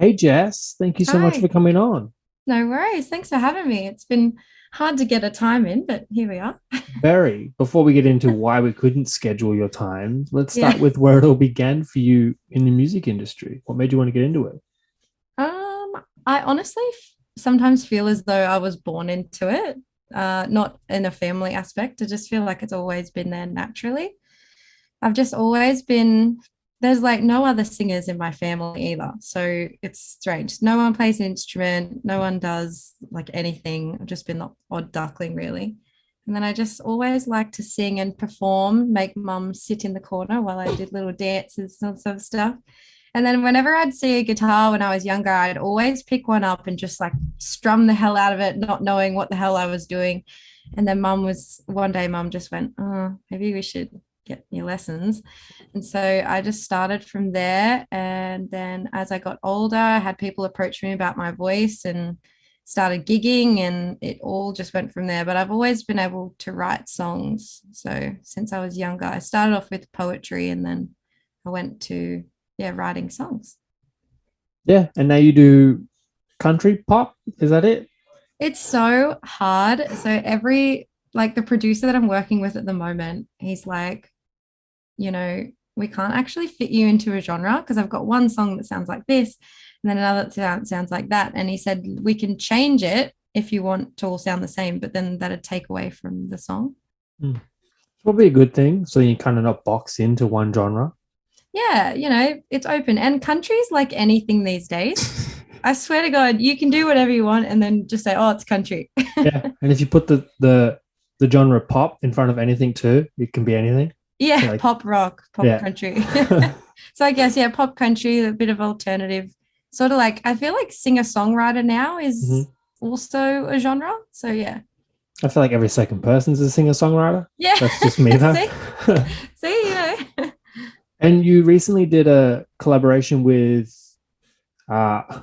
Hey Jess, thank you so much for Hi, coming on. no worries. Thanks for having me. It's been hard to get a time in, but here we are. Barry, before we get into why we couldn't schedule your time, let's Yeah. start with where it all began for you in the music industry. What made you want to get into it? I honestly sometimes feel as though I was born into it, not in a family aspect. I just feel like it's always been there naturally. I've just always been, there's like no other singers in my family either. So it's strange. No one plays an instrument, no one does like anything. I've just been the odd duckling, really. And then I just always like to sing and perform, make mum sit in the corner while I did little dances and sort of stuff. And then whenever I'd see a guitar when I was younger, I'd always pick one up and just like strum the hell out of it, not knowing what the hell I was doing. And then one day mum just went, oh, maybe we should get your lessons. And so I just started from there. And then as I got older, I had people approach me about my voice and started gigging, and it all just went from there. But I've always been able to write songs. So since I was younger, I started off with poetry and then I went to, yeah, writing songs. Yeah, and now you do country pop. Is that it? It's so hard. So like the producer that I'm working with at the moment, he's like, you know, we can't actually fit you into a genre because I've got one song that sounds like this and then another that sounds like that. And he said, we can change it if you want to all sound the same, but then that'd take away from the song. Hmm. It's probably a good thing. So you kind of not box into one genre. Yeah, it's open. And country's like anything these days. I swear to God, you can do whatever you want and then just say, oh, it's country. Yeah, and if you put the genre pop in front of anything too, it can be anything. Yeah, Like, pop rock, pop yeah. country. So I guess, yeah, pop country, a bit of alternative. Sort of like, I feel like singer-songwriter now is Mhm. also a genre. So yeah. I feel like every second person's a singer songwriter. Yeah. That's just me though. See, see. And you recently did a collaboration with uh,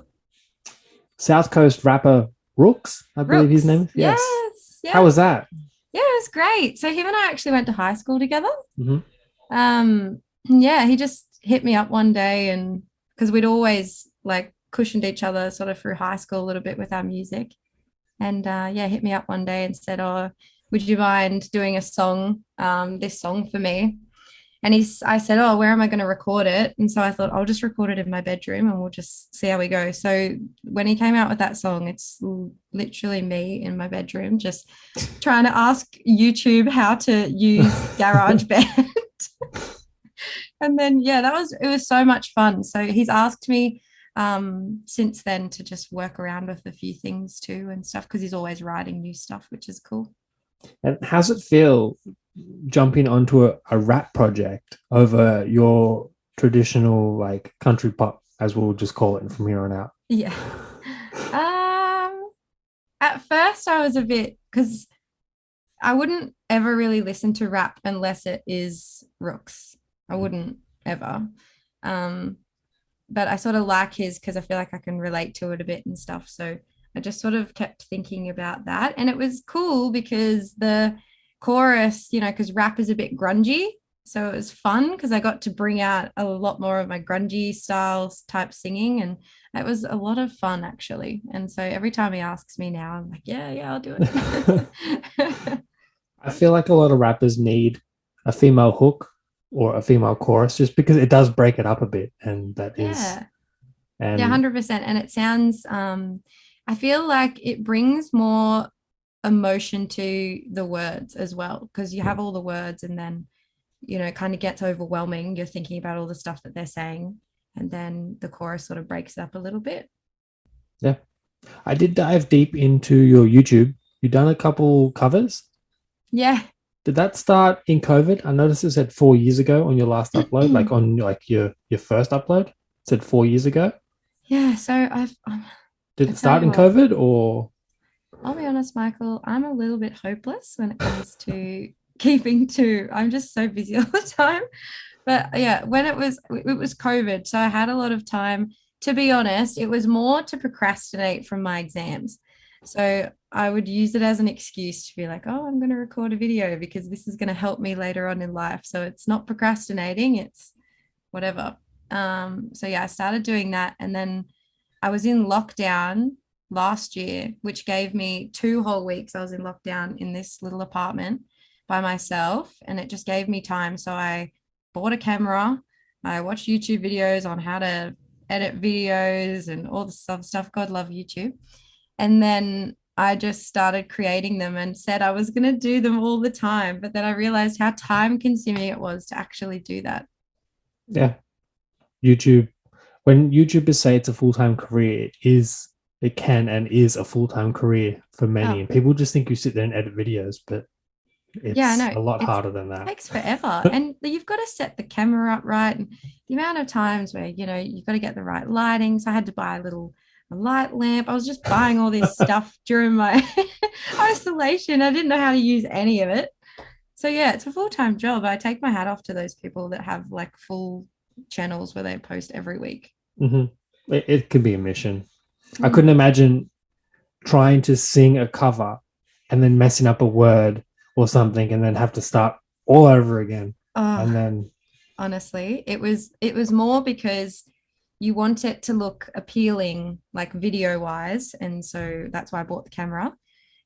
South Coast rapper Rooks, I believe his name Rooks. is. Yes. Yes, How was yes. that? Yeah, it was great. So him and I actually went to high school together. Mm-hmm. Yeah, he just hit me up one day, and because we'd always like cushioned each other sort of through high school a little bit with our music. And yeah, hit me up one day and said, oh, would you mind doing a song, this song for me? And I said, oh, where am I going to record it? And so I thought, I'll just record it in my bedroom and we'll just see how we go. So when he came out with that song, it's literally me in my bedroom, just trying to ask YouTube how to use GarageBand. And then, yeah, it was so much fun. So he's asked me since then to just work around with a few things too and stuff because he's always writing new stuff, which is cool. And how's it feel jumping onto a rap project over your traditional like country pop, as we'll just call it from here on out? Yeah. Um, at first I was a bit because I wouldn't ever really listen to rap unless it is Rooks. I wouldn't ever. Um, but I sort of like his because I feel like I can relate to it a bit and stuff. So I just sort of kept thinking about that. And it was cool because the chorus, because rap is a bit grungy. So it was fun because I got to bring out a lot more of my grungy style type singing. And it was a lot of fun actually. And so every time he asks me now, I'm like, yeah, yeah, I'll do it. I feel like a lot of rappers need a female hook or a female chorus just because it does break it up a bit. And that is, Yeah. Yeah, and 100%. And it sounds, I feel like it brings more emotion to the words as well, because you have all the words and then, it kind of gets overwhelming. You're thinking about all the stuff that they're saying. And then the chorus sort of breaks it up a little bit. yeah, I did dive deep into your YouTube. You've done a couple covers. Yeah. Did that start in COVID? I noticed it said 4 years ago on your last upload, like on like your first upload. It said 4 years ago. Yeah. So Did I it tell start you in what, COVID or I'll be honest, Michael, I'm a little bit hopeless when it comes to keeping to, I'm just so busy all the time. But yeah, when it was COVID, so I had a lot of time. To be honest, it was more to procrastinate from my exams. So I would use it as an excuse to be like, oh, I'm going to record a video because this is going to help me later on in life. So it's not procrastinating, it's whatever. So yeah, I started doing that, and then I was in lockdown last year, which gave me 2 whole weeks. I was in lockdown in this little apartment by myself, and it just gave me time. So I bought a camera. I watched YouTube videos on how to edit videos and all the stuff. God love YouTube. And then I just started creating them and said I was going to do them all the time. But then I realized how time consuming it was to actually do that. Yeah. YouTube, when YouTubers say it's a full-time career, it can and is a full-time career for many. Oh, And people just think you sit there and edit videos, but yeah, I it's know. a lot It harder than that. takes forever. And you've got to set the camera up right. And the amount of times where, you've got to get the right lighting. So I had to buy a light lamp. I was just buying all this stuff during my isolation. I didn't know how to use any of it. So yeah, it's a full-time job. I take my hat off to those people that have like full channels where they post every week. Mhm. It could be a mission. I couldn't Mm. imagine trying to sing a cover and then messing up a word or something and then have to start all over again. Oh, And then, honestly, it was more because you want it to look appealing, like video wise, and so that's why I bought the camera.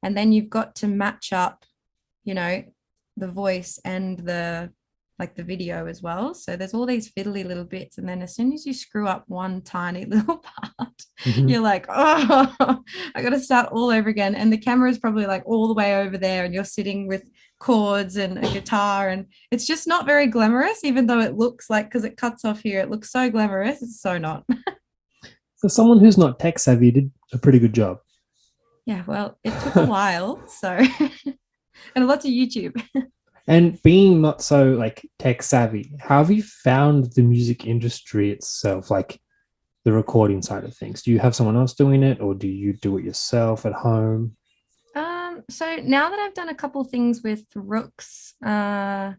And then you've got to match up, you know, the voice and the video as well. So there's all these fiddly little bits, and then as soon as you screw up one tiny little part, mhm. you're like, oh, I got to start all over again. And the camera is probably like all the way over there, and you're sitting with chords and a guitar, and it's just not very glamorous, even though it looks like, because it cuts off here, it looks so glamorous. It's so not. For someone who's not tech savvy, you did a pretty good job. Yeah, well, it took a while. So, and lots of YouTube. And being not so like tech savvy, how have you found the music industry itself, like the recording side of things? Do you have someone else doing it, or do you do it yourself at home? So now that I've done a couple things with Rooks, I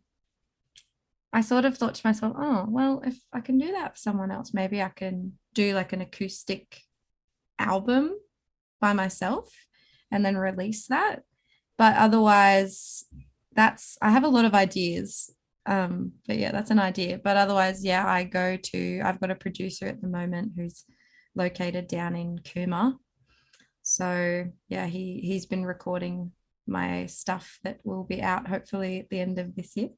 sort of thought to myself, oh, well, if I can do that for someone else, maybe I can do like an acoustic album by myself and then release that. But otherwise, I have a lot of ideas. But yeah, that's an idea. But otherwise, yeah, I've got a producer at the moment who's located down in Cooma. So yeah, he's been recording my stuff that will be out hopefully at the end of this year.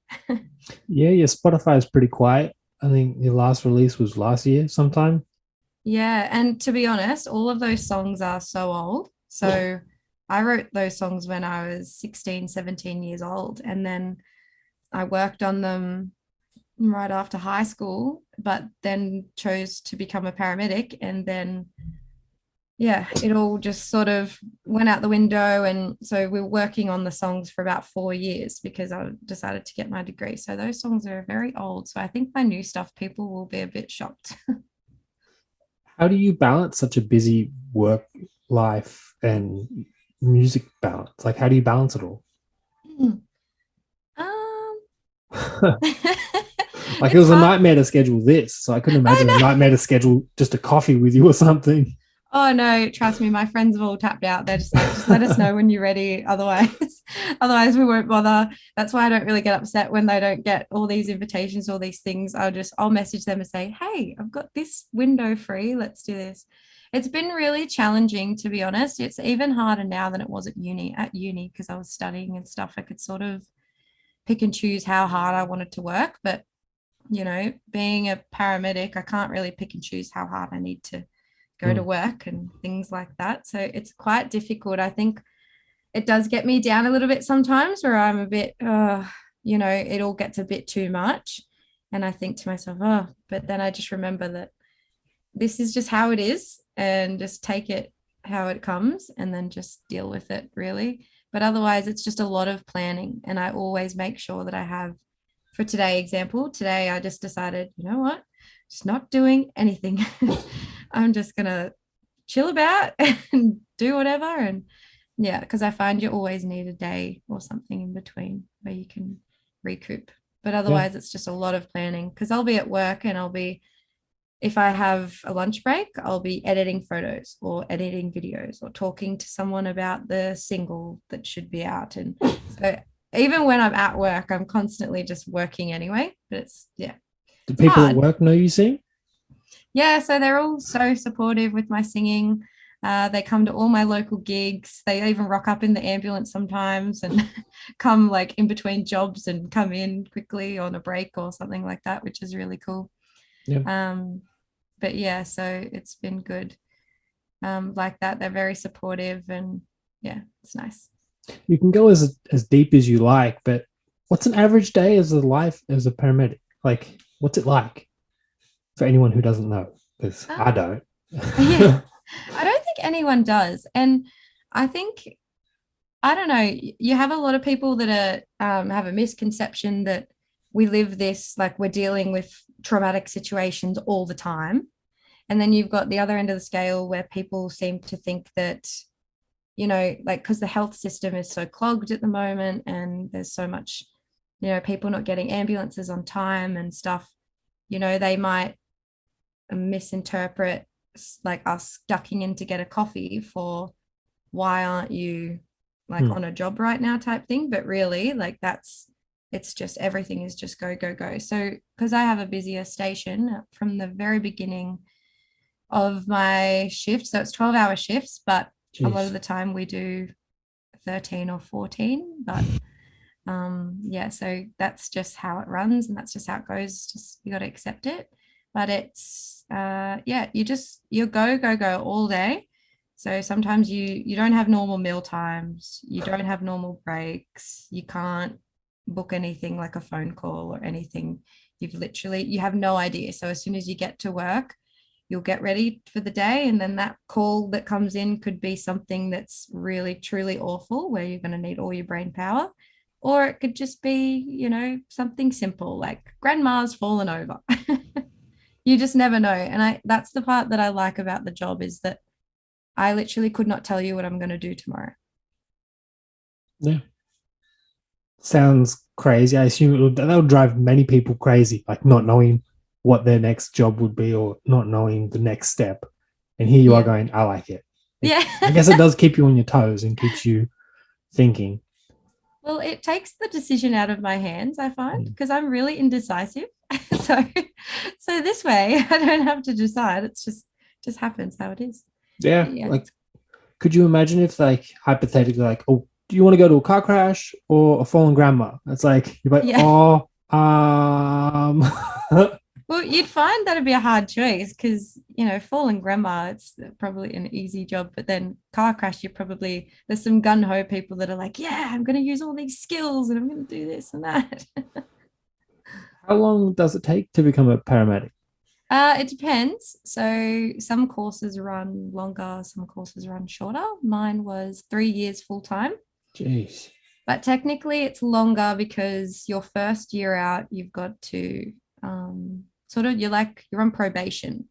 Yeah, your Spotify is pretty quiet. I think your last release was last year sometime. Yeah, and to be honest, all of those songs are so old. So I wrote those songs when I was 16, 17 years old, and then I worked on them right after high school, but then chose to become a paramedic. And then, yeah, it all just sort of went out the window. And so we were working on the songs for about 4 years because I decided to get my degree. So those songs are very old. So I think my new stuff, people will be a bit shocked. How do you balance such a busy work life and music balance? Like, how do you balance it all? um, Like, it it's was a hard. nightmare to schedule this, so I couldn't I imagine a know. nightmare to schedule just a coffee with you or something. Oh no, trust me, my friends have all tapped out. They're just like, just let us know when you're ready. Otherwise, otherwise we won't bother. That's why I don't really get upset when they don't get all these invitations, all these things. I'll message them and say, hey, I've got this window free. Let's do this. It's been really challenging, to be honest. It's even harder now than it was at uni. At uni, because I was studying and stuff, I could sort of pick and choose how hard I wanted to work. But being a paramedic, I can't really pick and choose how hard I need to go to Mm. work and things like that. So it's quite difficult. I think it does get me down a little bit sometimes where I'm a bit, it all gets a bit too much. And I think to myself, oh, but then I just remember that this is just how it is and just take it how it comes and then just deal with it really. But otherwise, it's just a lot of planning. And I always make sure that I have, for today, example, today I just decided, you know what, just not doing anything. I'm just going to chill about and do whatever. And yeah, because I find you always need a day or something in between where you can recoup. But Yeah. otherwise, it's just a lot of planning because I'll be at work and if I have a lunch break, I'll be editing photos or editing videos or talking to someone about the single that should be out. And so even when I'm at work, I'm constantly just working anyway. But yeah, Do it's people at hard. work know you sing? Yeah, so they're all so supportive with my singing. They come to all my local gigs. They even rock up in the ambulance sometimes and come like in between jobs and come in quickly on a break or something like that, which is really cool. Yeah. Um, but yeah, so it's been good. Like that, they're very supportive and yeah, it's nice. You can go as deep as you like, but what's an average day as a life as a paramedic? Like, what's it like for anyone who doesn't know? Because I Um, don't. yeah, I don't think anyone does. And I think I don't know. You have a lot of people that have a misconception that we live this like we're dealing with traumatic situations all the time, and then you've got the other end of the scale where people seem to think that like because the health system is so clogged at the moment, and there's so much people not getting ambulances on time and stuff. They might misinterpret like us ducking in to get a coffee for why aren't you like Hmm. on a job right now type thing, but really like it's just everything is just go go go. So because I have a busier station from the very beginning of my shift, so it's 12-hour shifts, but a lot of Jeez. the time we do 13 or 14, but yeah, so that's just how it runs and that's just how it goes. Just you got to accept it. But it's yeah, you go go go all day. So sometimes you don't have normal meal times, you don't have normal breaks, you can't book anything like a phone call or anything. You have no idea. So as soon as you get to work, you'll get ready for the day, and then that call that comes in could be something that's really truly awful where you're going to need all your brain power, or it could just be something simple like grandma's fallen over. You just never know. And I that's the part that I like about the job, is that I literally could not tell you what I'm going to do tomorrow. Yeah. Sounds crazy. I assume that would drive many people crazy, like not knowing what their next job would be or not knowing the next step. And here you are Yeah. going, I like it. Yeah. I guess it does keep you on your toes and keeps you thinking. Well, it takes the decision out of my hands, I find, Mm. because I'm really indecisive. so so this way I don't have to decide. It's just happens how it is. Yeah. Yeah. Like, could you imagine if, like, hypothetically, like, oh, do you want to go to a car crash or a fallen grandma? It's like, you're like, Yeah. oh, Well, you'd find that'd be a hard choice because, falling grandma, it's probably an easy job. But then car crash, there's some gun ho people that are like, yeah, I'm going to use all these skills and I'm going to do this and that. how long does it take to become a paramedic? It depends. So some courses run longer, some courses run shorter. Mine was 3 years full time. Jeez. But technically, it's longer because your first year out, you've got to you're on probation.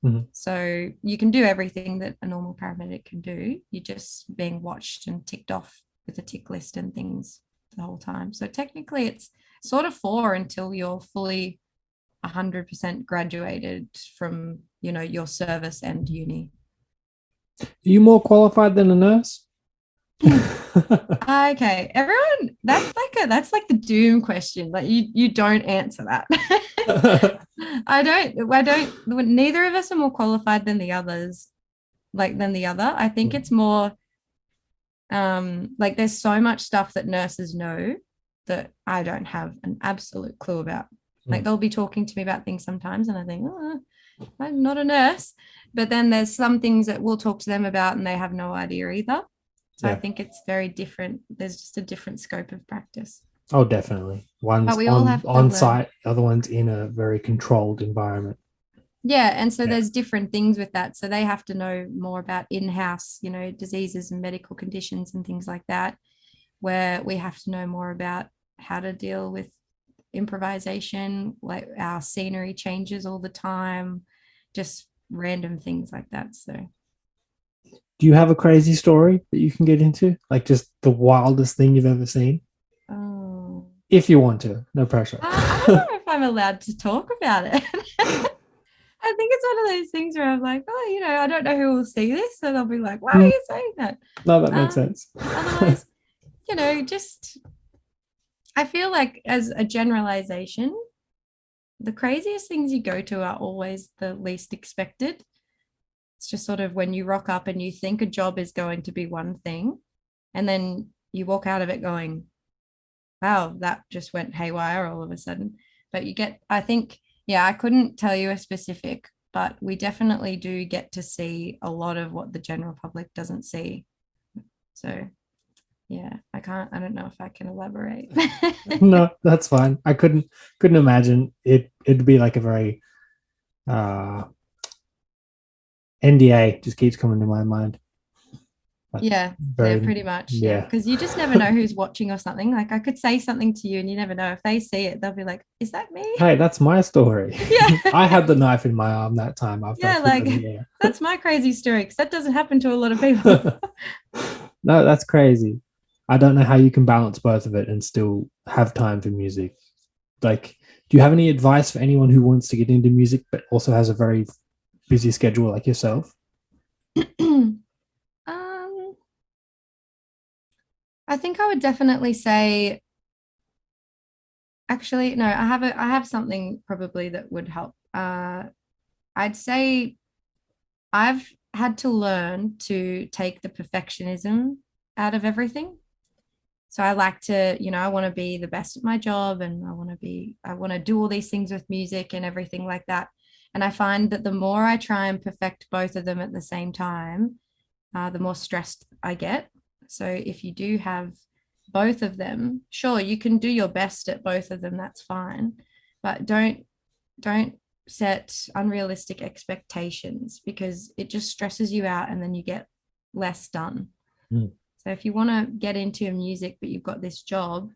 Mhm. So you can do everything that a normal paramedic can do. You're just being watched and ticked off with a tick list and things the whole time. So technically, it's sort of 4 until you're fully 100% graduated from, your service and uni. Are you more qualified than a nurse? Okay, everyone, that's like the doom question. Like you don't answer that. I don't, neither of us are more qualified than the others, like than the other. I think it's more like there's so much stuff that nurses know that I don't have an absolute clue about. Like they'll be talking to me about things sometimes and I think, oh, I'm not a nurse. But then there's some things that we'll talk to them about and they have no idea either. So I Yeah. think it's very different. There's just a different scope of practice. Oh, definitely. But One's we all on have to on learn. site, the other one's in a very controlled environment. Yeah, and so Yeah. there's different things with that. So they have to know more about in-house, diseases and medical conditions and things like that, where we have to know more about how to deal with improvisation, like our scenery changes all the time, just random things like that. So Do you have a crazy story that you can get into? Like just the wildest thing you've ever seen? oh, If you want to, no pressure. I don't know if I'm allowed to talk about it. I think it's one of those things where I'm like, oh, I don't know who will see this, so they'll be like, why are Mm, you saying that? no, that makes Um, sense. Otherwise, just I feel like as a generalization, the craziest things you go to are always the least expected. It's just sort of when you rock up and you think a job is going to be one thing, and then you walk out of it going, wow, that just went haywire all of a sudden. But you get, I think, yeah, I couldn't tell you a specific, but we definitely do get to see a lot of what the general public doesn't see. So yeah, I don't know if I can elaborate. No, that's fine. I couldn't imagine it. It'd be like a very uh NDA just keeps coming to my mind. Like Yeah, yeah, very pretty much. Yeah, yeah. because you just never know who's watching or something. Like I could say something to you and you never know. If they see it, they'll be like, is that me? Hey, that's my story. Yeah. I had the knife in my arm that time after I Yeah, flew like in the air. that's my crazy story because that doesn't happen to a lot of people. No, that's crazy. I don't know how you can balance both of it and still have time for music. Like, do you have any advice for anyone who wants to get into music but also has a very busy schedule like yourself? um, I think I would definitely say, actually, no, I have something probably that would help. I'd say I've had to learn to take the perfectionism out of everything. So I like to, I want to be the best at my job and I want to do all these things with music and everything like that. And I find that the more I try and perfect both of them at the same time, the more stressed I get. So if you do have both of them, sure, you can do your best at both of them, that's fine. But don't set unrealistic expectations because it just stresses you out and then you get less done. Mm. So if you want to get into music, but you've got this job,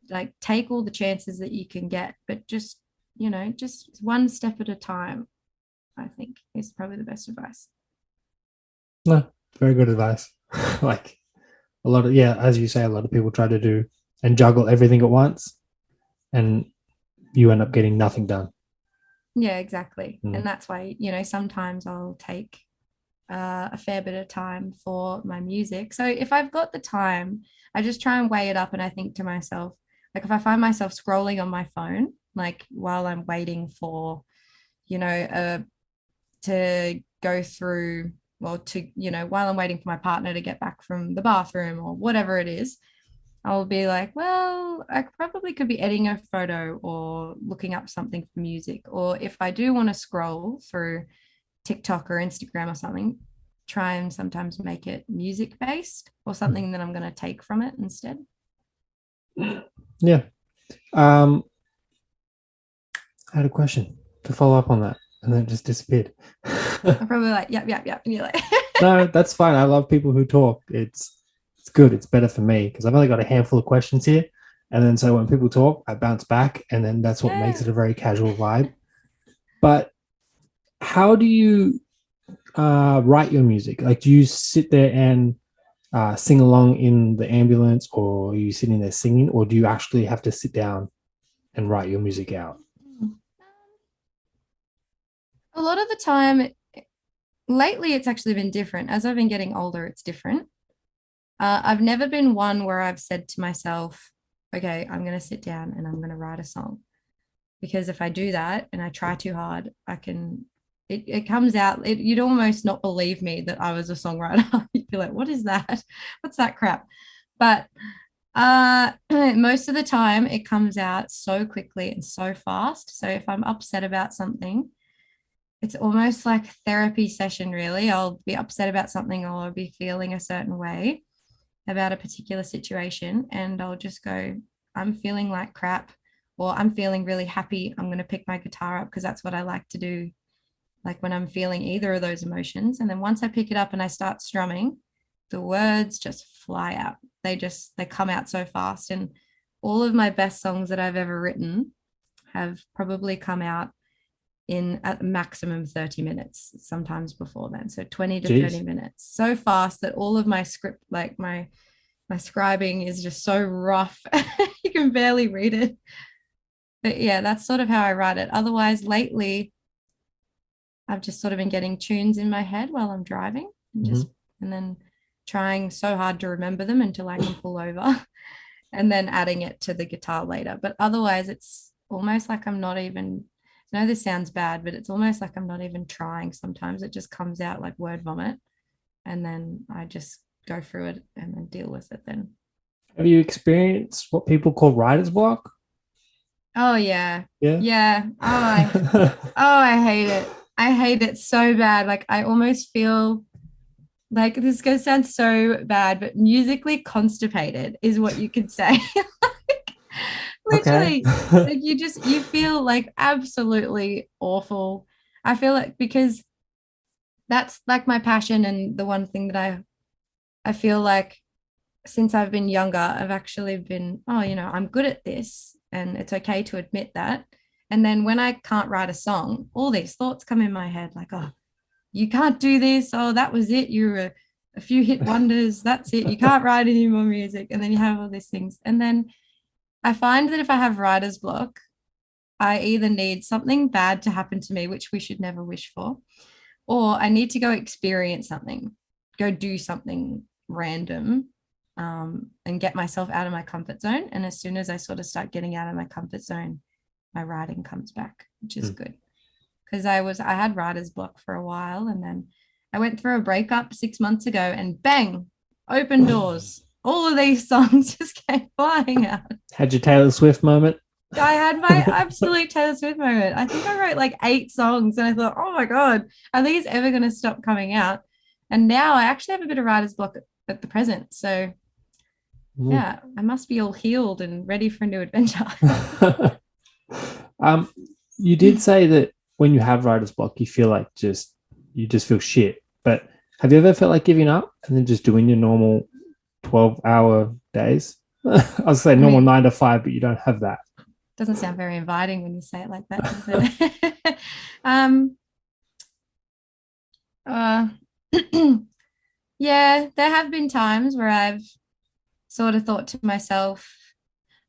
like take all the chances that you can get, but just one step at a time, I think is probably the best advice. No, very good advice. Like a lot of, yeah, as you say, a lot of people try to do and juggle everything at once, and you end up getting nothing done. Yeah, exactly. And Mm. that's why, sometimes I'll take a fair bit of time for my music. So if I've got the time, I just try and weigh it up and I think to myself, like if I find myself scrolling on my phone, like while I'm waiting for, you know, to go through, well, while I'm waiting for my partner to get back from the bathroom or whatever it is, I'll be like, well, I probably could be editing a photo or looking up something for music. Or if I do want to scroll through TikTok or Instagram or something, try and sometimes make it music based or something that I'm going to take from it instead. Yeah. Um, I had a question to follow up on that, and then it just disappeared. I'm probably like, yep, yep, yep. And you're like, No, that's fine. I love people who talk. It's good. It's better for me because I've only got a handful of questions here, and then so when people talk, I bounce back, and then that's what makes yeah. it a very casual vibe. But how do you write your music? Like, do you sit there and sing along in the ambulance, or are you sitting there singing, or do you actually have to sit down and write your music out? A lot of the time, lately, it's actually been different. As I've been getting older, it's different. I've never been one where I've said to myself, okay, I'm going to sit down and I'm going to write a song. Because if I do that and I try too hard, it comes out, you'd almost not believe me that I was a songwriter. You'd be like, what is that? What's that crap? But most of the time it comes out so quickly and so fast. So if I'm upset about something, it's almost like therapy session, really. I'll be upset about something or I'll be feeling a certain way about a particular situation and I'll just go, I'm feeling like crap or I'm feeling really happy. I'm going to pick my guitar up because that's what I like to do, like when I'm feeling either of those emotions. And then once I pick it up and I start strumming, the words just fly out. They come out so fast. And all of my best songs that I've ever written have probably come out in at maximum 30 minutes, sometimes before then. So 20 to 30 Jeez. minutes. So fast that all of my script, like my scribing is just so rough. You can barely read it. But yeah, that's sort of how I write it. Otherwise, lately, I've just sort of been getting tunes in my head while I'm driving Mhm. and then trying so hard to remember them until I can pull over and then adding it to the guitar later. But otherwise, it's almost like I'm not even I know this sounds bad, but it's almost like I'm not even trying sometimes. It just comes out like word vomit. And then I just go through it and then deal with it then. Have you experienced what people call writer's block? Oh yeah. Yeah. Yeah. I hate it. I hate it so bad. Like I almost feel like this is gonna sound so bad, but musically constipated is what you could say. Okay. Literally, like you feel like absolutely awful. I feel like because that's like my passion and the one thing that I feel like since I've been younger, I've actually been, oh, I'm good at this and it's okay to admit that. And then when I can't write a song, all these thoughts come in my head like, oh, you can't do this. Oh, that was it. You're a few hit wonders. That's it. You can't write any more music. And then you have all these things. And then I find that if I have writer's block, I either need something bad to happen to me, which we should never wish for, or I need to go experience something, go do something random, and get myself out of my comfort zone. And as soon as I sort of start getting out of my comfort zone, my writing comes back, which is good. Because I had writer's block for a while, and then I went through a breakup 6 months ago, and bang, open doors. All of these songs just came flying out. Had your Taylor Swift moment? I had my absolute Taylor Swift moment. I think I wrote like 8 songs and I thought, oh my God, are these ever going to stop coming out? And now I actually have a bit of writer's block at the present. So yeah, I must be all healed and ready for a new adventure. You did say that when you have writer's block, you feel like you just feel shit. But have you ever felt like giving up and then just doing your normal 12-hour days? I was saying normal 9 to 5, but you don't have that. Doesn't sound very inviting when you say it like that, does it? Yeah, there have been times where I've sort of thought to myself,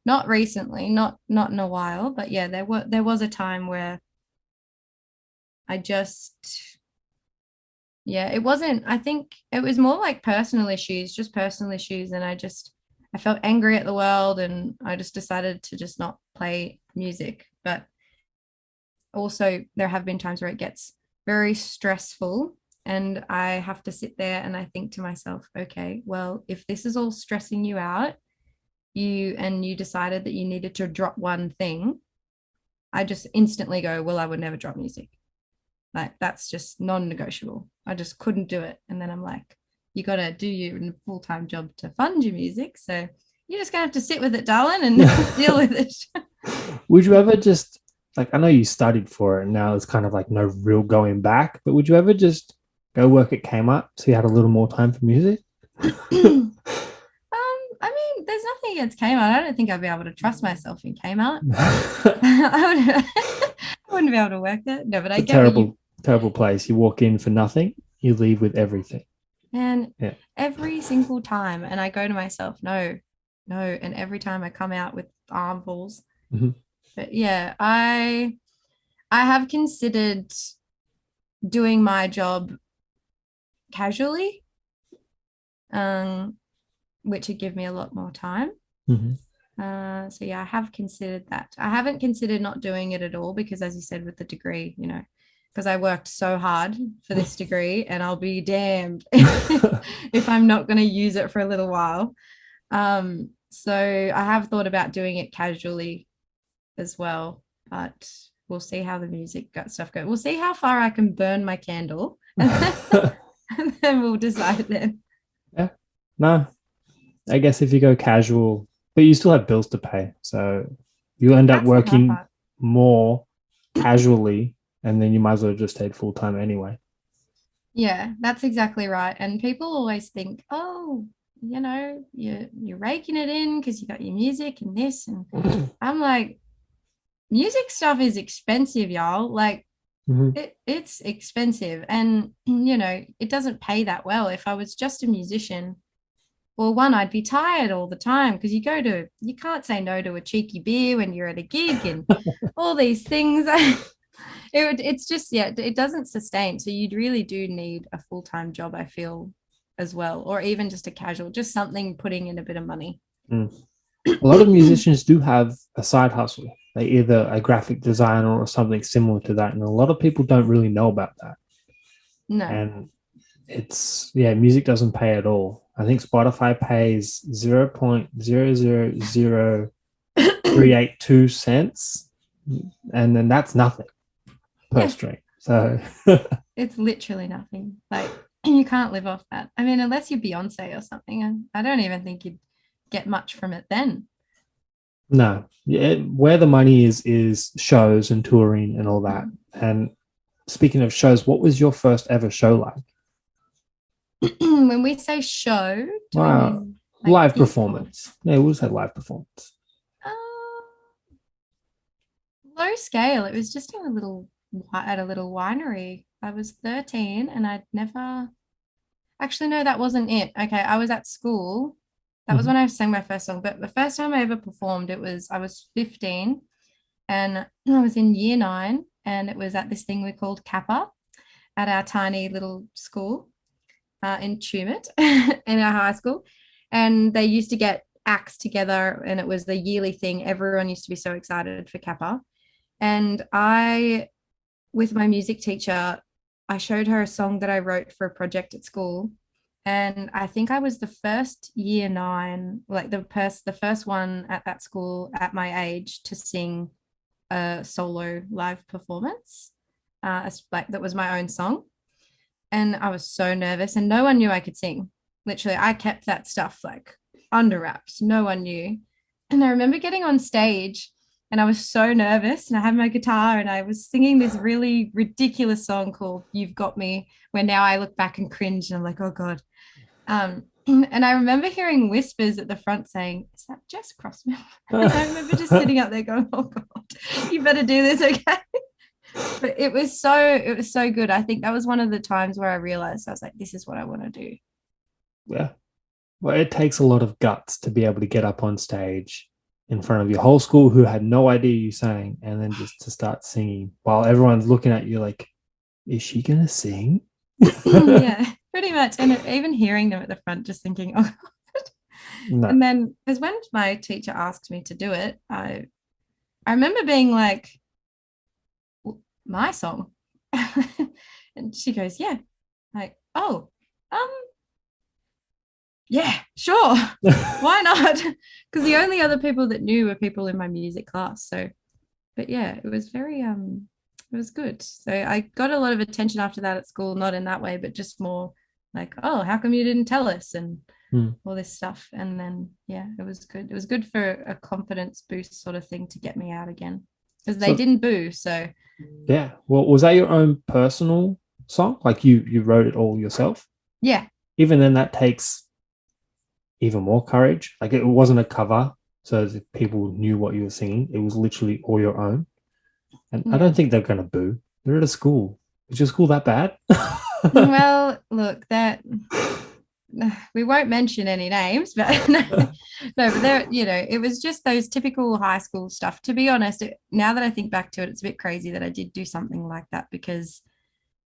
not recently, not in a while, but yeah, there was a time where I just, yeah, it wasn't, I think it was more like just personal issues, and I felt angry at the world, and I just decided to just not play music. But also there have been times where it gets very stressful and I have to sit there and I think to myself, okay, well, if this is all stressing you out, you decided that you needed to drop one thing, I just instantly go, well, I would never drop music. Like that's just non-negotiable. I just couldn't do it. And then I'm like, you got to do your full-time job to fund your music. So you're just going to have to sit with it, darling, and deal with it. Would you ever just, like, I know you studied for it and now it's kind of like no real going back, but would you ever just go work at Kmart so you had a little more time for music? I mean, there's nothing against Kmart. I don't think I'd be able to trust myself in Kmart. I wouldn't be able to work there. No, but I get terrible place. You walk in for nothing, you leave with everything. And every single time, and I go to myself, no, and every time I come out with armfuls. Mm-hmm. But yeah, I have considered doing my job casually, which would give me a lot more time. Mm-hmm. So yeah, I have considered that. I haven't considered not doing it at all because, as you said, with the degree, because I worked so hard for this degree, and I'll be damned if I'm not going to use it for a little while. So I have thought about doing it casually as well, but we'll see how the music stuff goes. We'll see how far I can burn my candle, and then we'll decide then. Yeah, no, I guess if you go casual, but you still have bills to pay, so you end up working more casually, and then you might as well just stayed full time anyway. Yeah, that's exactly right. And people always think, oh, you're raking it in because you got your music and this, and I'm like, music stuff is expensive, y'all. Like it's expensive, and it doesn't pay that well. If I was just a musician, well, one, I'd be tired all the time because you can't say no to a cheeky beer when you're at a gig and all these things. It's just, it doesn't sustain. So you really do need a full-time job, I feel, as well, or even just a casual, just something putting in a bit of money. A lot of musicians do have a side hustle. like either a graphic designer or something similar to that. And a lot of people don't really know about that. No. And it's, yeah, music doesn't pay at all. I think Spotify pays 0.000382 cents, and then that's nothing per Yeah, stream. So it's literally nothing. Like you can't live off that. I mean, unless you're Beyonce or something, and I don't even think you'd get much from it then. no, where the money is shows and touring and all that. And speaking of shows, what was your first ever show like? When we say show, do we Wow, mean like live people? performance. Yeah, we'll say live performance. Uh, Low scale. It was just in a little at a little winery. I was 13 and I'd never actually no, that wasn't it. Okay, I was at school. That was Mhm. when I sang my first song. But the first time I ever performed, it was I was 15 and I was in year nine, and it was at this thing we called Kappa at our tiny little school in Tumut in our high school. And they used to get acts together, and it was the yearly thing. Everyone used to be so excited for Kappa. And I, with my music teacher, I showed her a song that I wrote for a project at school. And I think I was the first year nine, like the first one at that school at my age to sing a solo live performance. Like that was my own song. And I was so nervous, and no one knew I could sing. Literally, I kept that stuff like under wraps. No one knew. And I remember getting on stage and I was so nervous, and I had my guitar and I was singing this really ridiculous song called You've Got Me, where now I look back and cringe and I'm like, oh God. And I remember hearing whispers at the front saying, is that Jess Crossman? And I remember just sitting up there going, oh God, you better do this, okay? But it was so good. I think that was one of the times where I realized I was like, this is what I want to do. Yeah. Well, it takes a lot of guts to be able to get up on stage in front of your whole school who had no idea you sang, and then just to start singing while everyone's looking at you like, is she going to sing? Yeah, pretty much. And even hearing them at the front, just thinking, oh, No. and then because when my teacher asked me to do it, I remember being like, my song. And she goes, yeah. Like, oh, um, yeah, sure. Why not? Because the only other people that knew were people in my music class. So, but yeah, it was very it was good. So I got a lot of attention after that at school, not in that way, but just more like, oh, how come you didn't tell us? And Hmm. all this stuff. And then yeah, it was good. It was good for a confidence boost sort of thing to get me out again. Because they So didn't boo. So yeah, well, was that your own personal song? Like you wrote it all yourself? yeah. Even then, that takes even more courage. Like it wasn't a cover, so that people knew what you were singing. It was literally all your own. And I Yeah. don't think they're going to boo. They're at a school. Is your school that bad? Well, look, that we won't mention any names, but no, no, but there, it was just those typical high school stuff. To be honest, now that I think back to it, it's a bit crazy that I did do something like that because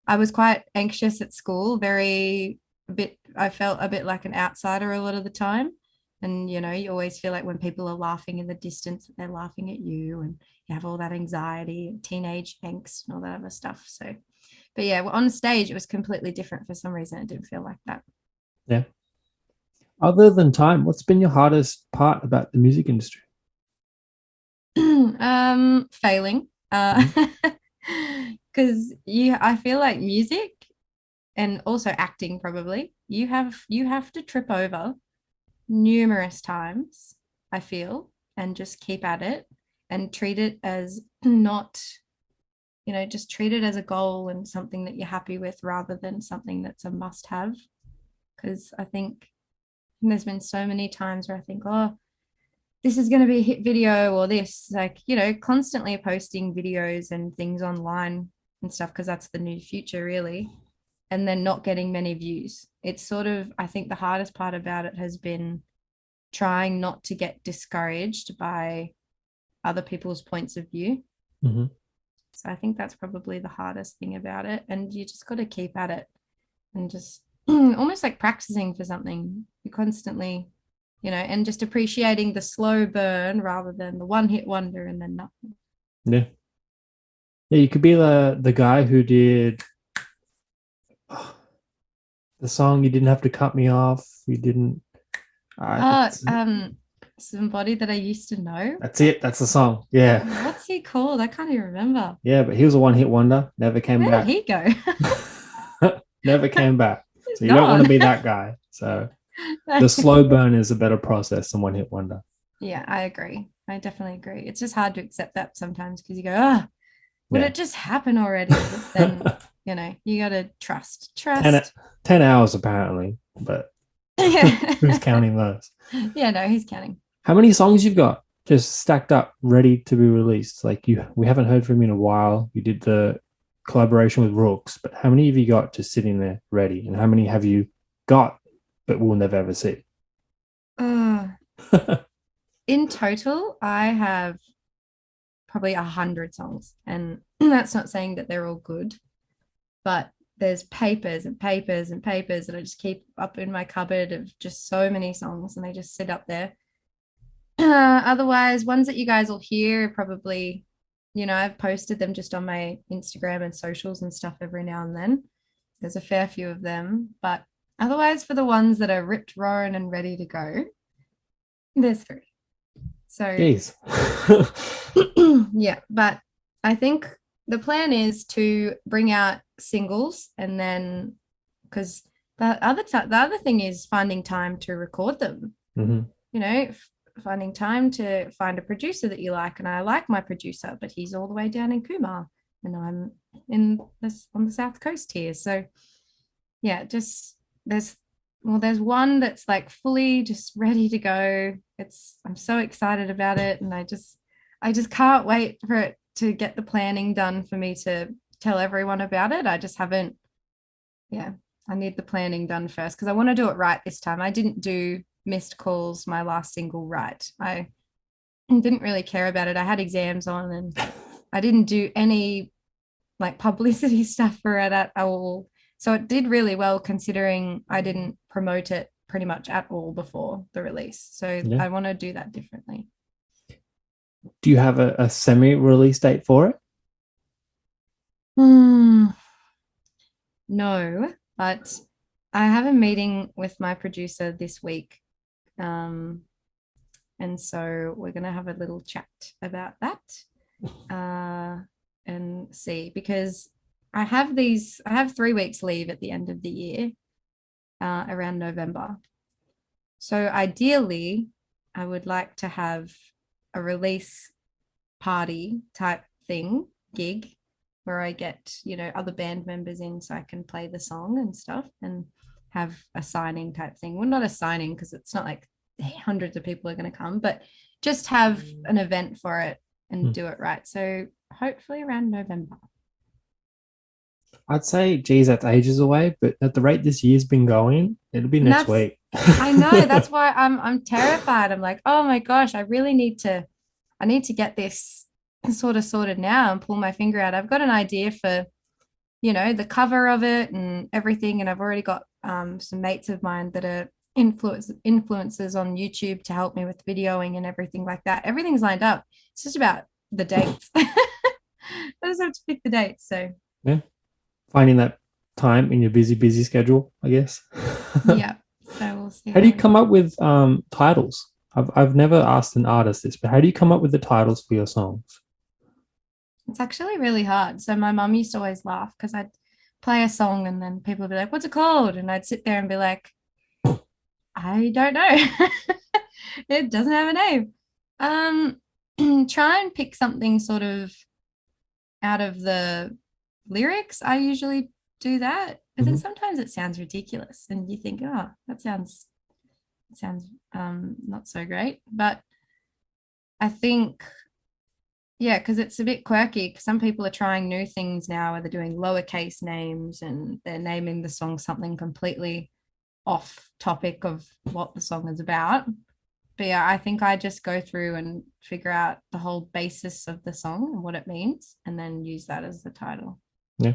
I was quite anxious at school, I felt a bit like an outsider a lot of the time. And, you always feel like when people are laughing in the distance, that they're laughing at you, and you have all that anxiety, teenage angst, and all that other stuff. So, but yeah, on stage, it was completely different for some reason. It didn't feel like that. Yeah. Other than time, what's been your hardest part about the music industry? Failing. Mhm. Because I feel like music and also acting probably, you have to trip over numerous times, I feel, and just keep at it and treat it as not, just treat it as a goal and something that you're happy with rather than something that's a must have. Because I think there's been so many times where I think, oh, this is going to be a hit video, or this, like, constantly posting videos and things online and stuff because that's the new future, really. And then not getting many views. It's sort of, I think the hardest part about it has been trying not to get discouraged by other people's points of view. Mhm. So I think that's probably the hardest thing about it. And you just got to keep at it and just almost like practicing for something. You constantly, and just appreciating the slow burn rather than the one hit wonder and then nothing. Yeah. Yeah, you could be the guy who did the song "You Didn't Have to Cut Me Off." You didn't. Uh, It's um, Somebody that I used to know. That's it. That's the song. Yeah, What's he called? I can't even remember. yeah. But he was a one-hit wonder. Never came Where did back. he go? Never came back. He's So you don't want to gone. be that guy. So the slow burn is a better process than one-hit wonder. Yeah, I agree. I definitely agree. It's just hard to accept that sometimes because you go, oh, would Yeah. it just happen already? But then, you got to trust. 10, Trust. 10 hours apparently, but Yeah. who's counting those? Yeah, no, he's counting. How many songs you've got just stacked up, ready to be released? Like we haven't heard from you in a while. You did the collaboration with Rooks, but how many have you got just sitting there ready? And how many have you got but we'll never ever see? Uh, in total, I have probably 100 songs. And that's not saying that they're all good, but there's papers and papers and papers that I just keep up in my cupboard of just so many songs, and they just sit up there. Otherwise, ones that you guys will hear probably, I've posted them just on my Instagram and socials and stuff every now and then. There's a fair few of them, but otherwise, for the ones that are ripped, roaring, and ready to go, there's 3. So, Jeez. yeah, but I think the plan is to bring out singles, and then because the other thing is finding time to record them. Mm-hmm. Finding time to find a producer that you like, and I like my producer, but he's all the way down in Kumar, and I'm on the south coast here. So yeah, just there's one that's like fully just ready to go. I'm so excited about it, and I just can't wait for it to get the planning done for me to tell everyone about it. I just haven't. Yeah, I need the planning done first because I want to do it right this time. I didn't do Missed Calls, my last single, right. I didn't really care about it. I had exams on, and I didn't do any like publicity stuff for it at all. So it did really well considering I didn't promote it pretty much at all before the release. So Yeah. I want to do that differently. Do you have a semi-release date for it? No, but I have a meeting with my producer this week. And so we're going to have a little chat about that and see, because I have 3 weeks leave at the end of the year, around November. So ideally, I would like to have a release party type gig where I get, other band members in so I can play the song and stuff, and have a signing type thing. Well, not a signing because it's not like hundreds of people are going to come, but just have an event for it and do it right. So hopefully around November. I'd say, geez, that's ages away, but at the rate this year's been going, it'll be next week. I know. That's why I'm terrified. I'm like, oh my gosh, I need to get this sort of sorted now and pull my finger out. I've got an idea for, the cover of it and everything. And I've already got some mates of mine that are influencers on YouTube to help me with videoing and everything like that. Everything's lined up. It's just about the dates. I just have to pick the dates. So yeah, finding that time in your busy schedule, I guess. Yeah. So we'll see. How do you come up with titles? I've never asked an artist this, but how do you come up with the titles for your songs? It's actually really hard. So my mum used to always laugh because I'd play a song and then people would be like, "What's it called?" And I'd sit there and be like, I don't know. It doesn't have a name. Try and pick something sort of out of the lyrics. I usually do that, but then sometimes it sounds ridiculous and you think, oh, that sounds not so great. But I think, yeah, because it's a bit quirky, because some people are trying new things now where they're doing lowercase names and they're naming the song something completely off topic of what the song is about. But yeah, I think I just go through and figure out the whole basis of the song and what it means, and then use that as the title. Yeah.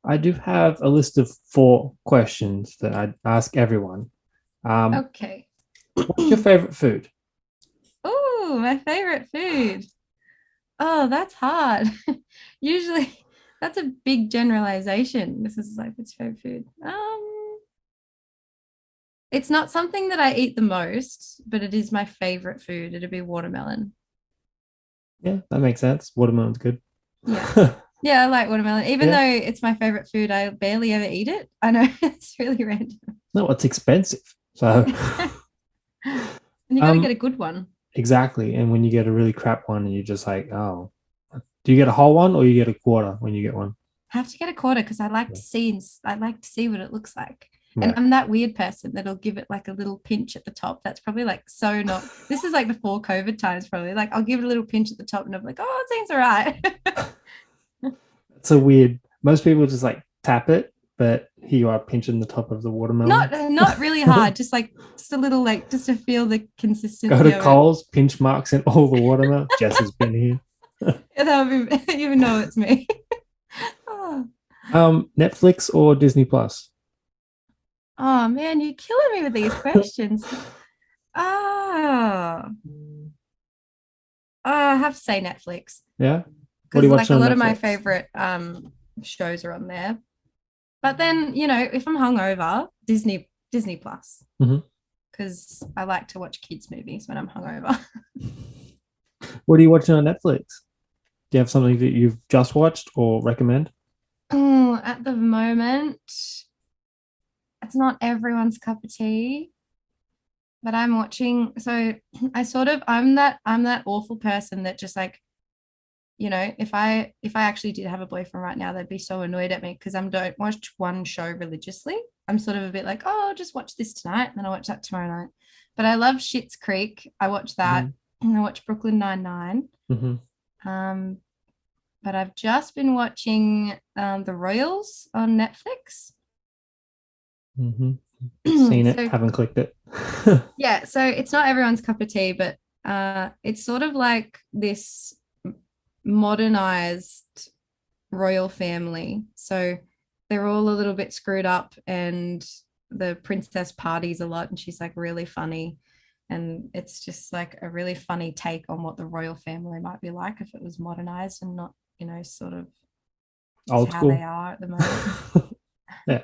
I do have a list of 4 questions that I'd ask everyone. Okay. What's your favorite food? Oh, my favorite food. Oh, that's hard. Usually, that's a big generalization. This is like what's favorite food. It's not something that I eat the most, but it is my favorite food. It'd be watermelon. Yeah, that makes sense. Watermelon's good. Yeah. Yeah, I like watermelon. Even Yeah. though it's my favorite food, I barely ever eat it. I know it's really random. No, it's expensive. So And you got to get um a good one. exactly. And when you get a really crap one and you're just like, oh, do you get a whole one or you get a quarter when you get one? I have to get a quarter because Yeah. I like to see what it looks like. And Yeah. I'm that weird person that'll give it like a little pinch at the top. That's probably like so not this is like before COVID times, probably. Like I'll give it a little pinch at the top and I'm like, oh, it seems all right. It's a weird, most people just like tap it, but here you are pinching the top of the watermelon. Not really hard, just a little like just to feel the Go consistency to of it. Coles, pinch marks in all the watermelon. Jess has been here. That would be, even though it's me. Oh. Netflix or Disney Plus? Oh man, you're killing me with these questions. Oh, I have to say Netflix Yeah. What are because you like watching a on lot of my Netflix? favorite shows are on there. But then, if I'm hungover, Disney Plus Mhm. because I like to watch kids movies when I'm hungover. What are you watching on Netflix? Do you have something that you've just watched or recommend? Oh, at the moment, it's not everyone's cup of tea, but I'm watching. So I'm that awful person that just like if I actually did have a boyfriend right now, they'd be so annoyed at me because I don't watch one show religiously. I'm sort of a bit like, oh, I'll just watch this tonight, and then I watch that tomorrow night. But I love Schitt's Creek. I watch that, Mhm. and I watch Brooklyn Nine-Nine. Mhm. Um, but I've just been watching The Royals on Netflix. Mhm. Seen it, So haven't clicked it. yeah, so it's not everyone's cup of tea, but it's sort of like this modernized royal family. So they're all a little bit screwed up, and the princess parties a lot, and she's like really funny. And it's just like a really funny take on what the royal family might be like if it was modernized and not, sort of just Old how they school. are at the moment. Yeah.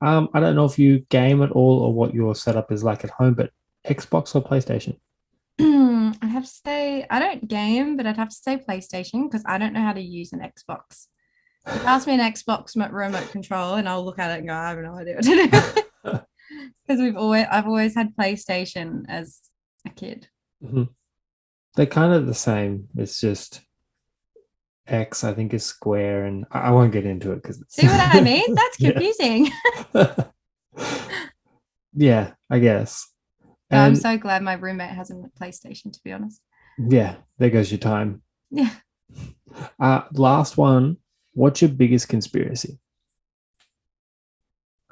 I don't know if you game at all or what your setup is like at home, but Xbox or PlayStation? I have to say, I don't game, but I'd have to say PlayStation because I don't know how to use an Xbox. You pass me an Xbox remote control, and I'll look at it and go, I have no idea what to do. Because I've always had PlayStation as a kid. Mhm. They're kind of the same. It's just X, I think, is square, and I won't get into it because it's See what I mean? That's yeah, confusing. yeah, I guess. No, I'm And so glad my roommate has a PlayStation, to be honest. yeah, there goes your time. Yeah. Last one. What's your biggest conspiracy?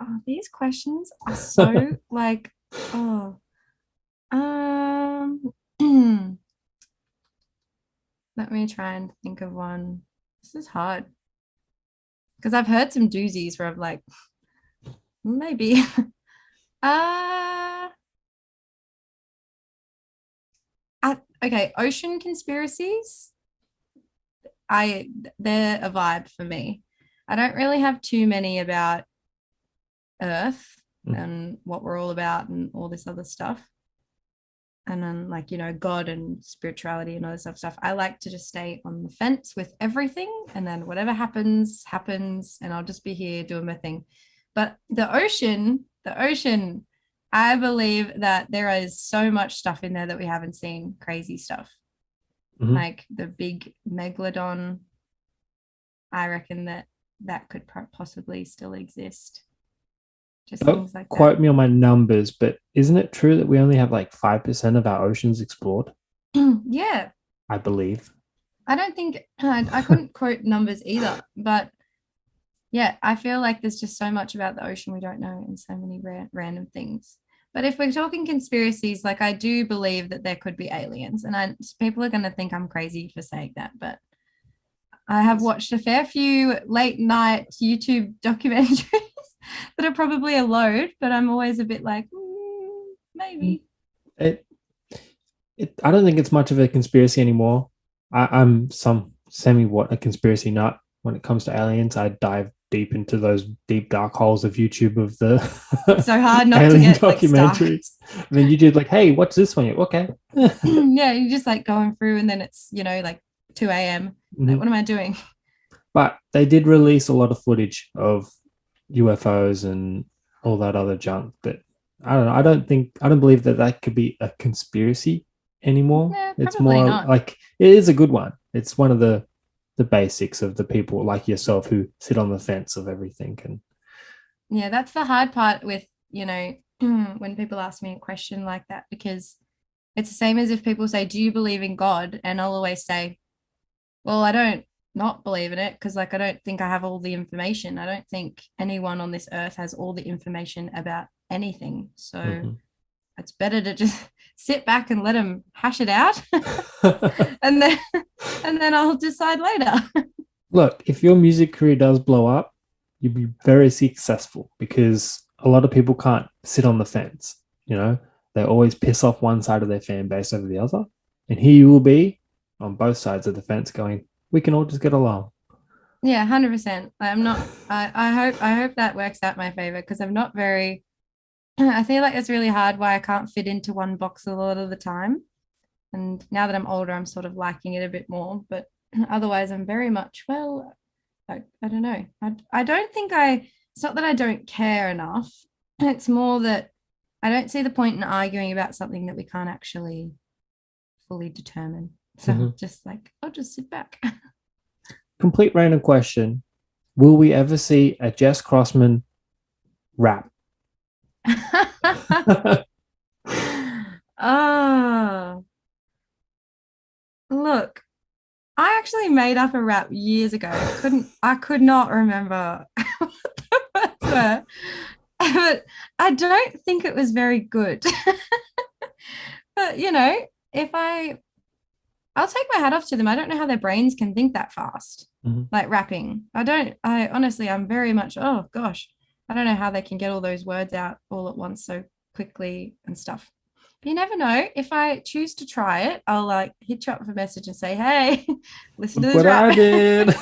Oh, these questions are so like, oh, um, let me try and think of one. This is hard because I've heard some doozies where I'm like, maybe. Uh, okay, ocean conspiracies. I they're a vibe for me. I don't really have too many about Earth Mm. and what we're all about and all this other stuff. And then like, God and spirituality and all this other stuff. I like to just stay on the fence with everything. And then whatever happens, happens. And I'll just be here doing my thing. But the ocean, I believe that there is so much stuff in there that we haven't seen, crazy stuff. Mhm. Like the big megalodon, I reckon that could possibly still exist. Just Don't things like that. quote me on my numbers, but isn't it true that we only have like 5% of our oceans explored? Yeah, I believe. I don't think I couldn't quote numbers either, but yeah, I feel like there's just so much about the ocean we don't know and so many random things. But if we're talking conspiracies, like I do believe that there could be aliens, and people are going to think I'm crazy for saying that, but I have watched a fair few late night YouTube documentaries that are probably a load, but I'm always a bit like, maybe. It, I don't think it's much of a conspiracy anymore. I'm some semi what a conspiracy nut when it comes to aliens. I dive deep into those deep dark holes of YouTube of It's the so hard not to alien get like stuck. documentaries. And then YouTube's like, hey, what's this one? You're, okay. Yeah, you're just like going through and then it's, like 2 a.m. Like, Mhm. what am I doing? But they did release a lot of footage of UFOs and all that other junk. But I don't know. I don't believe that that could be a conspiracy anymore. Yeah, It's probably more not. like it is a good one. It's one of the basics of the people like yourself who sit on the fence of everything. And Yeah, that's the hard part with, when people ask me a question like that, because it's the same as if people say, do you believe in God? And I'll always say, well, I don't not believe in it because, like, I don't think I have all the information. I don't think anyone on this earth has all the information about anything. So mhm. it's better to just sit back and let them hash it out, and then I'll decide later. Look, if your music career does blow up, you'll be very successful because a lot of people can't sit on the fence. You know, they always piss off one side of their fan base over the other. And here you will be on both sides of the fence going, we can all just get along. Yeah, 100%. I'm not. I hope that works out my favor because I'm not very. I feel like it's really hard why I can't fit into one box a lot of the time. And now that I'm older, I'm sort of liking it a bit more. But otherwise, I'm very much, well, I don't know. I don't think it's not that I don't care enough. It's more that I don't see the point in arguing about something that we can't actually fully determine. So Mhm. I'm just like, I'll just sit back. Complete random question. Will we ever see a Jess Crossman rap? Oh, look, I actually made up a rap years ago. I could not remember what the words were, but I don't think it was very good. But if I'll take my hat off to them. I don't know how their brains can think that fast, Mhm. like rapping. I honestly, I'm very much, oh gosh, I don't know how they can get all those words out all at once so quickly and stuff. But you never know. If I choose to try it, I'll like hit you up with a message and say, hey, listen to Look this what I rap. did.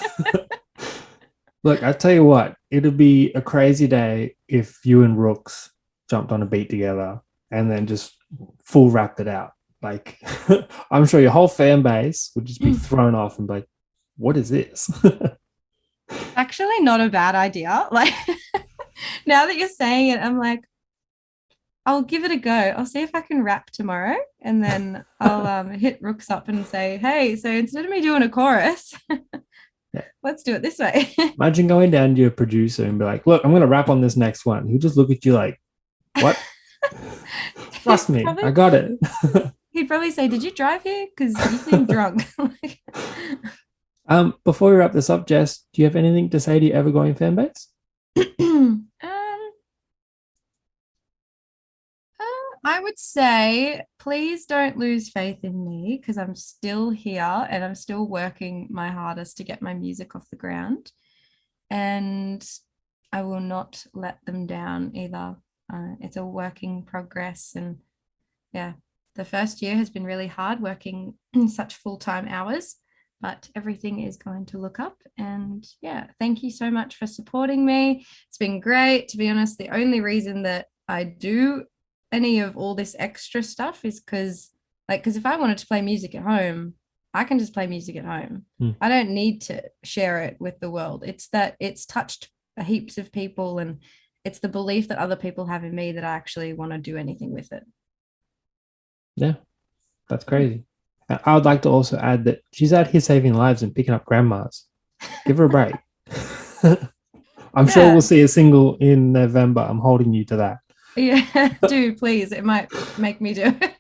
Look, I tell you what, it'd be a crazy day if you and Rooks jumped on a beat together and then just full rapped it out. Like, I'm sure your whole fan base would just be thrown off and be like, what is this? Actually, not a bad idea. Like now that you're saying it, I'm like, I'll give it a go. I'll see if I can rap tomorrow, and then I'll hit Rooks up and say, "Hey, so instead of me doing a chorus, Yeah. let's do it this way." Imagine going down to your producer and be like, look, I'm going to rap on this next one. He'll just look at you like, what? he'd Trust me, probably I got it. he'd probably say, "Did you drive here? Because you seem drunk." Like, Before we wrap this up, Jess, do you have anything to say to your ever going fan base? I would say, please don't lose faith in me because I'm still here and I'm still working my hardest to get my music off the ground. And I will not let them down either. It's a work in progress. And yeah, the first year has been really hard working such full time hours, but everything is going to look up. And yeah, thank you so much for supporting me. It's been great. To be honest, the only reason that I do any of all this extra stuff is because if I wanted to play music at home, I can just play music at home. Hmm. I don't need to share it with the world. It's that it's touched heaps of people, and it's the belief that other people have in me that I actually want to do anything with it. Yeah, that's crazy. I would like to also add that she's out here saving lives and picking up grandmas. Give her a break. I'm sure we'll Yeah. see a single in November. I'm holding you to that. Yeah, do please. It might make me do it.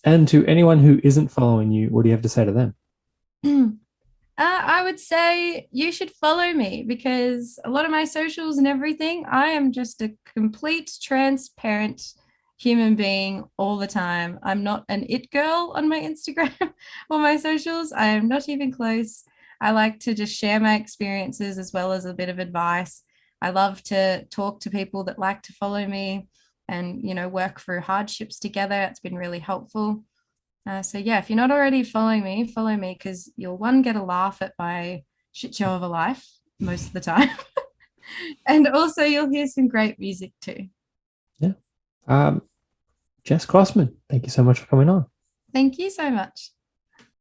And to anyone who isn't following you, what do you have to say to them? I would say you should follow me because a lot of my socials and everything, I am just a complete transparent human being all the time. I'm not an it girl on my Instagram or my socials. I am not even close. I like to just share my experiences as well as a bit of advice. I love to talk to people that like to follow me and, work through hardships together. It's been really helpful. So yeah, if you're not already following me, follow me because you'll one get a laugh at my shit show of a life most of the time. And also you'll hear some great music too. Yeah. Jess Crossman, thank you so much for coming on. Thank you so much.